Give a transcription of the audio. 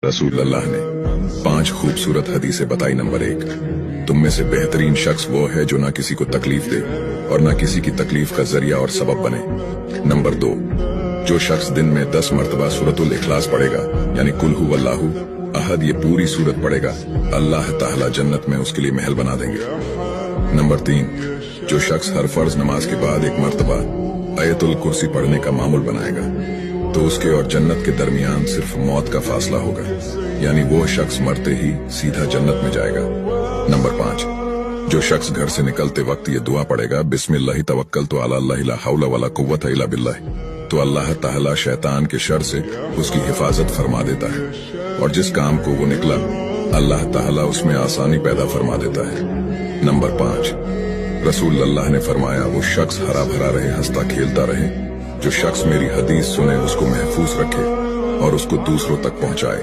रसूल अल्लाह ने 5 खूबसूरत हदीसें बताई। नंबर 1, तुम में से बेहतरीन शख्स वो है जो ना किसी को तकलीफ दे और ना किसी की तकलीफ का जरिया और सबब बने। नंबर 2, जो शख्स दिन में 10 मरतबा सूरतुल इखलास पढ़ेगा यानी कुल हु वल्लाहु अहद, ये पूरी सूरत पढ़ेगा, अल्लाह ताला जन्नत में उसके लिए महल बना देंगे। नंबर 3, जो शख्स हर फर्ज नमाज के बाद 1 मरतबा आयतुल कुर्सी पढ़ने का मामूल बनाएगा तो उसके और जन्नत के दरमियान सिर्फ मौत का फासला होगा, यानी वो शख्स मरते ही सीधा जन्नत में जाएगा। नंबर 5, जो शख्स घर से निकलते वक्त ये दुआ पढ़ेगा, बिस्मिल्लाहि तवक्कलतु अला अल्लाह ला हौला वला कुव्वता इल्ला बिल्लाह, तो अल्लाह ताला शैतान के शर से उसकी हिफाजत फरमा देता है और जिस काम को वो निकला अल्लाह ताला उसमें आसानी पैदा फरमा देता है। नंबर 5, रसूल अल्लाह ने फरमाया, वो शख्स हरा भरा रहे, हंसता खेलता रहे, जो शख्स मेरी हदीस सुने उसको महफूज रखे और उसको दूसरों तक पहुंचाए।